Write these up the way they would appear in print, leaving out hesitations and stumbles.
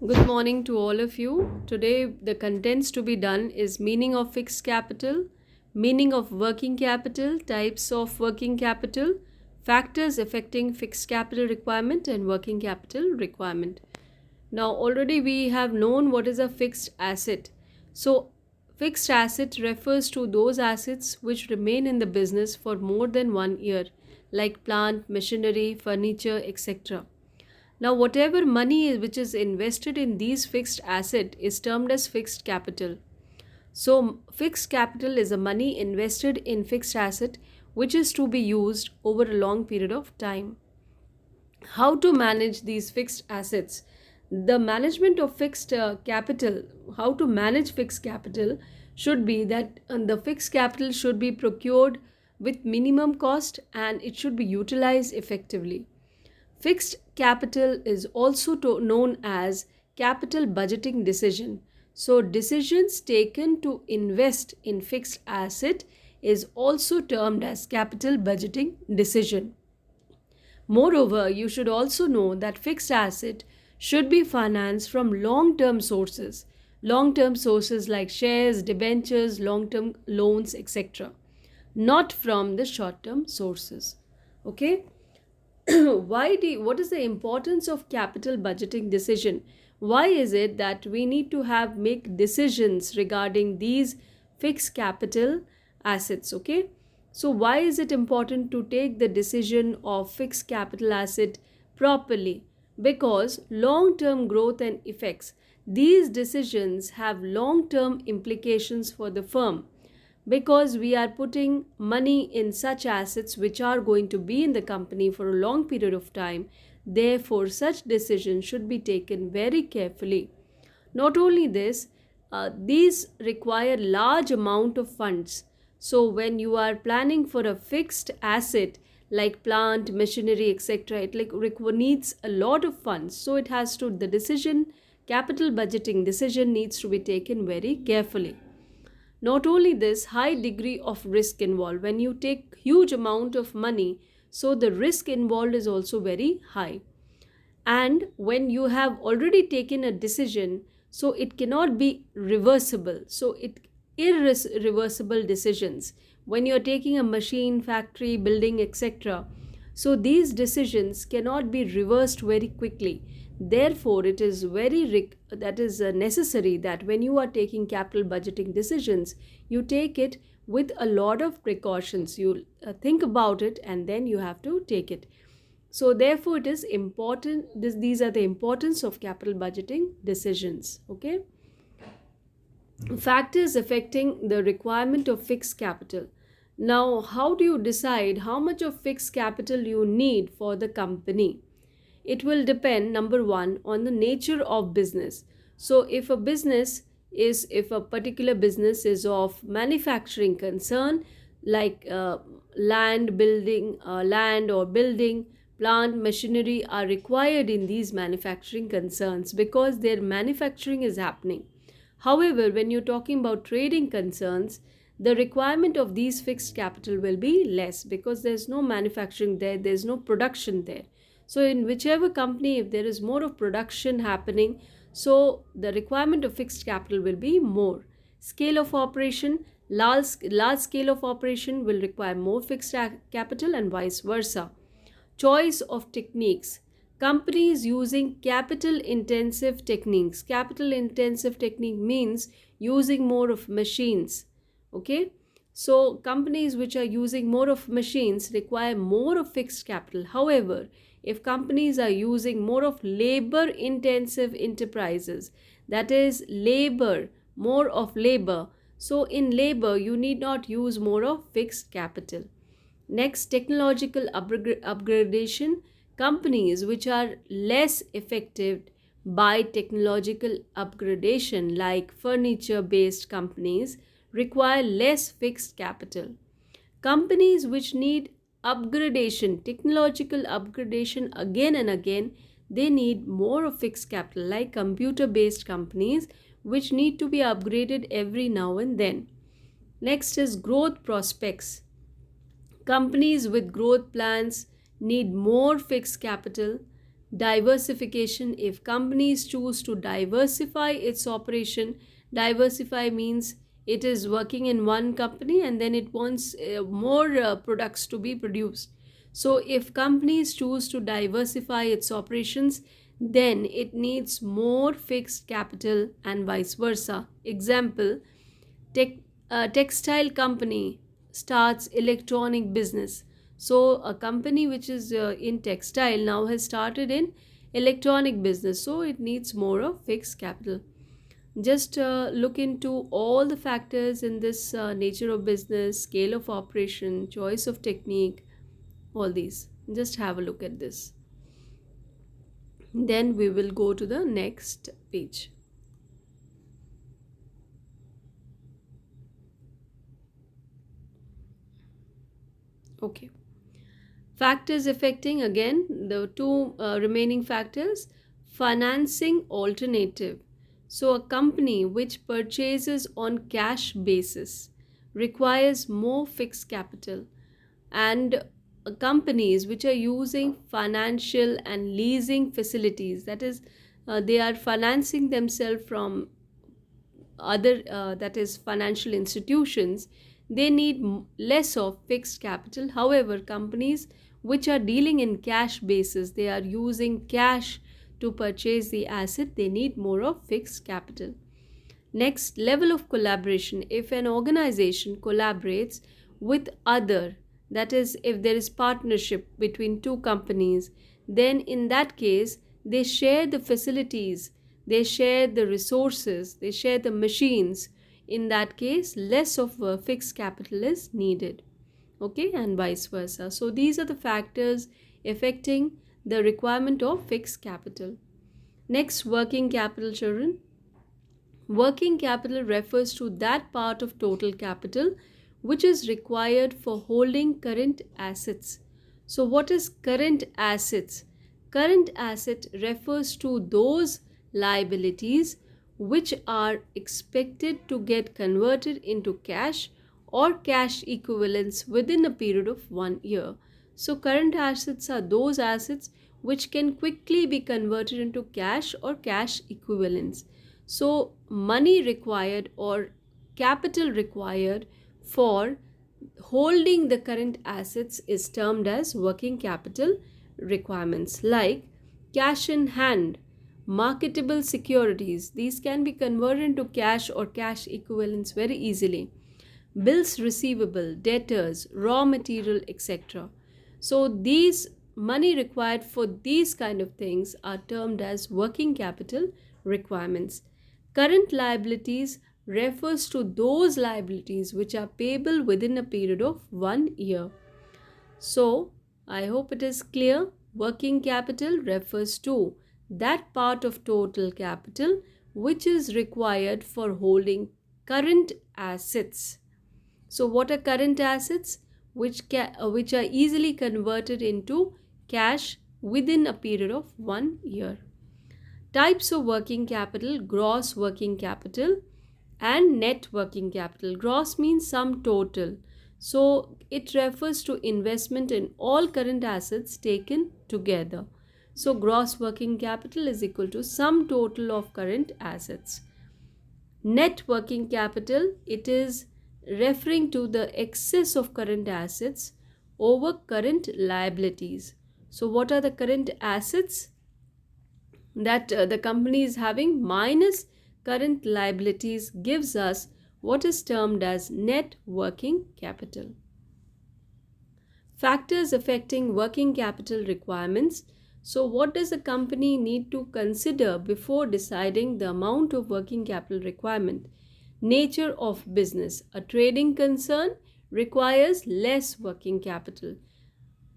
Good morning to all of you. Today, the contents to be done is meaning of fixed capital, meaning of working capital, types of working capital, factors affecting fixed capital requirement, and working capital requirement. Now, already we have known what is a fixed asset. So, fixed asset refers to those assets which remain in the business for more than 1 year, like plant, machinery, furniture, etc. Now, whatever money which is invested in these fixed asset is termed as fixed capital. So, fixed capital is a money invested in fixed asset which is to be used over a long period of time. How to manage these fixed assets? The management of fixed capital, how to manage fixed capital should be that the fixed capital should be procured with minimum cost and it should be utilized effectively. Fixed capital is also known as capital budgeting decision. So decisions taken to invest in fixed asset is also termed as capital budgeting decision. Moreover, you should also know that fixed asset should be financed from long-term sources. Long-term sources like shares, debentures, long-term loans, etc. Not from the short-term sources. Okay? What is the importance of capital budgeting decision? Why is it that we need to have make decisions regarding these fixed capital assets? Okay, so why is it important to take the decision of fixed capital asset properly? Because long term growth and effects, these decisions have long term implications for the firm, because we are putting money in such assets which are going to be in the company for a long period of time. Therefore, such decisions should be taken very carefully. Not only this, these require large amount of funds. So when you are planning for a fixed asset like plant, machinery, etc., it needs a lot of funds. So it has to the decision, capital budgeting decision needs to be taken very carefully. Not only this, high degree of risk involved. When you take huge amount of money, so the risk involved is also very high. And when you have already taken a decision, so it cannot be reversible. So it irreversible decisions. When you are taking a machine, factory, building, etc., so these decisions cannot be reversed very quickly. Therefore, it is necessary that when you are taking capital budgeting decisions, you take it with a lot of precautions. You think about it and then you have to take it. So therefore, it is important. These are the importance of capital budgeting decisions. Okay. Factors affecting the requirement of fixed capital. Now, how do you decide how much of fixed capital you need for the company? It will depend, number one, on the nature of business. So if a particular business is of manufacturing concern, like land or building, plant, machinery are required in these manufacturing concerns because their manufacturing is happening. However, when you're talking about trading concerns, the requirement of these fixed capital will be less because there's no manufacturing there, there's no production there. So in whichever company, if there is more of production happening, so the requirement of fixed capital will be more. Scale of operation, large scale of operation will require more fixed capital and vice versa. Choice of techniques. Companies using capital intensive techniques. Capital intensive technique means using more of machines. Okay. So companies which are using more of machines require more of fixed capital. However, if companies are using more of labor intensive enterprises, that is more of labor, so in labor you need not use more of fixed capital. Next, technological upgradation. Companies which are less affected by technological upgradation, like furniture based companies, require less fixed capital. Companies which need upgradation, technological upgradation again and again, they need more of fixed capital, like computer based companies which need to be upgraded every now and then. Next is growth prospects. Companies with growth plans need more fixed capital. Diversification, if companies choose to diversify its operation, diversify means it is working in one company and then it wants more products to be produced. So if companies choose to diversify its operations, then it needs more fixed capital and vice versa. Example, tech, a textile company starts electronic business. So a company which is in textile now has started in electronic business, so it needs more of fixed capital. Just look into all the factors in this nature of business, scale of operation, choice of technique, all these. Just have a look at this. Then we will go to the next page. Okay. Factors affecting, again, the two remaining factors. Financing alternative. So, a company which purchases on cash basis requires more fixed capital, and companies which are using financial and leasing facilities, that is, they are financing themselves from other that is financial institutions, they need less of fixed capital. However, companies which are dealing in cash basis, they are using cash to purchase the asset, they need more of fixed capital. Next, level of collaboration. If an organization collaborates with other, that is, if there is partnership between two companies, then in that case they share the facilities, they share the resources, they share the machines. In that case, less of fixed capital is needed. Okay, and vice versa. So these are the factors affecting the requirement of fixed capital. Next, working capital, children. Working capital refers to that part of total capital which is required for holding current assets. So, what is current assets? Current asset refers to those liabilities which are expected to get converted into cash or cash equivalents within a period of 1 year. So, current assets are those assets which can quickly be converted into cash or cash equivalents. So, money required or capital required for holding the current assets is termed as working capital requirements, like cash in hand, marketable securities. These can be converted into cash or cash equivalents very easily. Bills receivable, debtors, raw material, etc. So, these money required for these kind of things are termed as working capital requirements. Current liabilities refers to those liabilities which are payable within a period of 1 year. So, I hope it is clear. Working capital refers to that part of total capital which is required for holding current assets. So, what are current assets? Which are easily converted into cash within a period of 1 year. Types of working capital: gross working capital and net working capital. Gross means sum total. So it refers to investment in all current assets taken together. So gross working capital is equal to sum total of current assets. Net working capital, it is referring to the excess of current assets over current liabilities. So what are the current assets that the company is having minus current liabilities gives us what is termed as net working capital. Factors affecting working capital requirements. So, what does a company need to consider before deciding the amount of working capital requirement? Nature of business. A trading concern requires less working capital,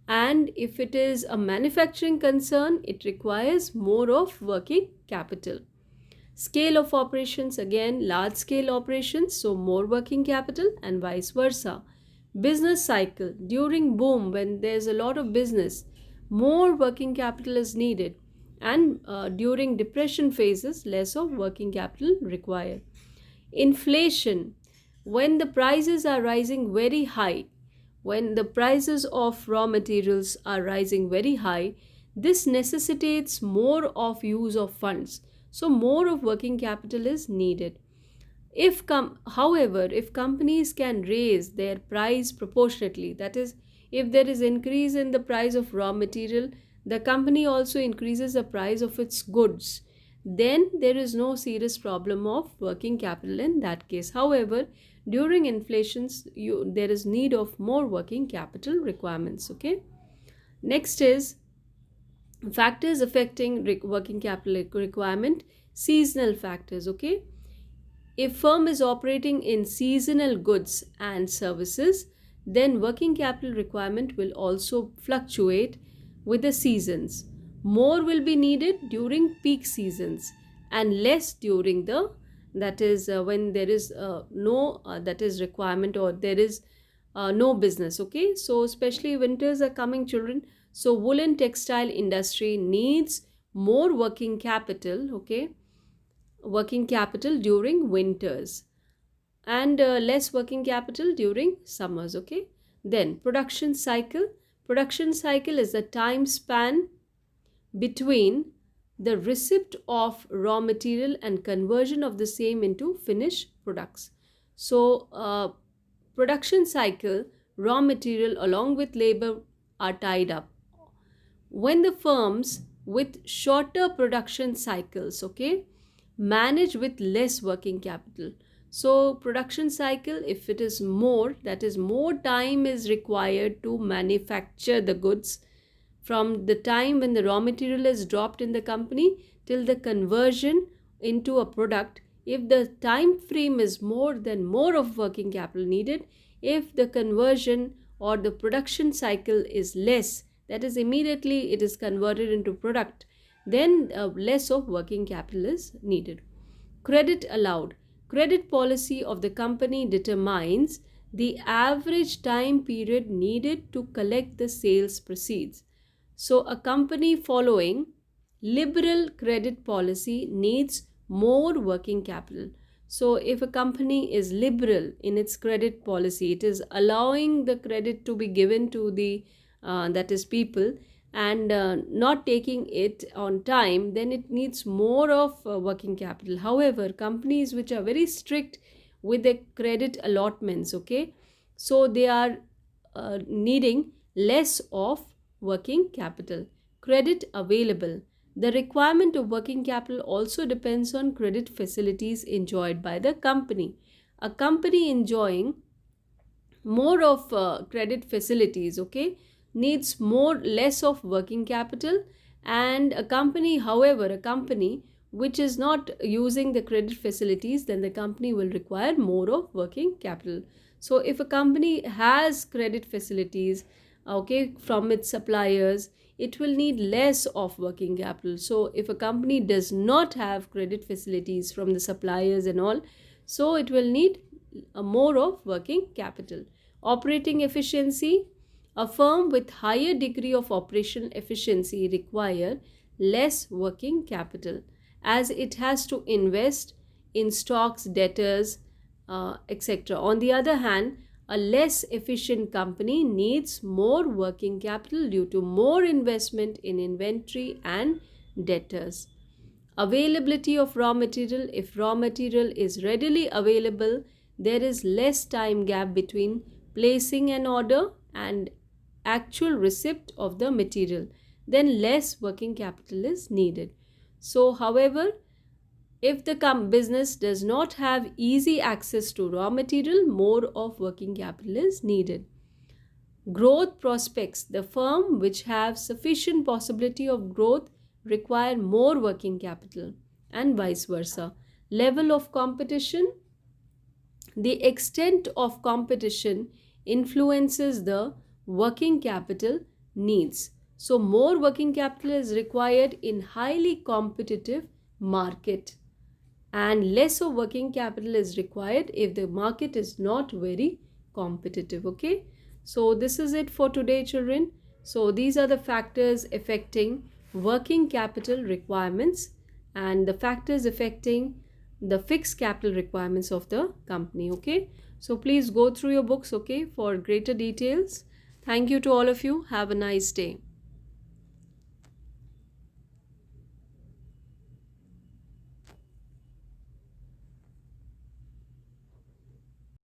and if it is a manufacturing concern, it requires more of working capital. Scale of operations, again large scale operations, so more working capital, and vice versa. Business cycle, during boom when there's a lot of business, more working capital is needed, and during depression phases, less of working capital required. Inflation, when the prices are rising very high, when the prices of raw materials are rising very high, This necessitates more of use of funds. So more of working capital is needed. However, if companies can raise their price proportionately, that is, if there is increase in the price of raw material, the company also increases the price of its goods, then there is no serious problem of working capital in that case. However, during inflations, there is need of more working capital requirements. Okay. Next is factors affecting working capital requirement, seasonal factors. Okay, if firm is operating in seasonal goods and services, then working capital requirement will also fluctuate with the seasons. More will be needed during peak seasons and less during the, that is when there is no that is requirement, or there is no business. Okay, so especially winters are coming, children, so woolen textile industry needs more working capital. Okay, working capital during winters, and less working capital during summers. Okay, then production cycle is the time span between the receipt of raw material and conversion of the same into finished products. So production cycle, raw material along with labor are tied up. When the firms with shorter production cycles, okay, manage with less working capital. So production cycle, if it is more, that is more time is required to manufacture the goods from the time when the raw material is dropped in the company till the conversion into a product. If the time frame is more, then more of working capital needed. If the conversion or the production cycle is less, that is immediately it is converted into product, then less of working capital is needed. Credit allowed. Credit policy of the company determines the average time period needed to collect the sales proceeds. So a company following liberal credit policy needs more working capital. So if a company is liberal in its credit policy, it is allowing the credit to be given to the that is people, and not taking it on time, then it needs more of working capital. However, companies which are very strict with the credit allotments, okay, so they are needing less of working capital. Credit available. The requirement of working capital also depends on credit facilities enjoyed by the company. A company enjoying more of credit facilities, okay, needs less of working capital. And a company which is not using the credit facilities, then the company will require more of working capital. So if a company has credit facilities, okay, from its suppliers, it will need less of working capital. So if a company does not have credit facilities from the suppliers and all, so it will need more of working capital. Operating efficiency. A firm with higher degree of operational efficiency require less working capital, as it has to invest in stocks, debtors, etc. On the other hand, a less efficient company needs more working capital due to more investment in inventory and debtors. Availability of raw material. If raw material is readily available, there is less time gap between placing an order and actual receipt of the material, then less working capital is needed. So however, if the business does not have easy access to raw material, more of working capital is needed. Growth prospects. The firm which have sufficient possibility of growth require more working capital, and vice versa. Level of competition. The extent of competition influences the working capital needs. So more working capital is required in highly competitive market, and less of working capital is required if the market is not very competitive. Okay, so this is it for today, children. So these are the factors affecting working capital requirements and the factors affecting the fixed capital requirements of the company. Okay, so please go through your books, okay, for greater details. Thank you to all of you. Have a nice day.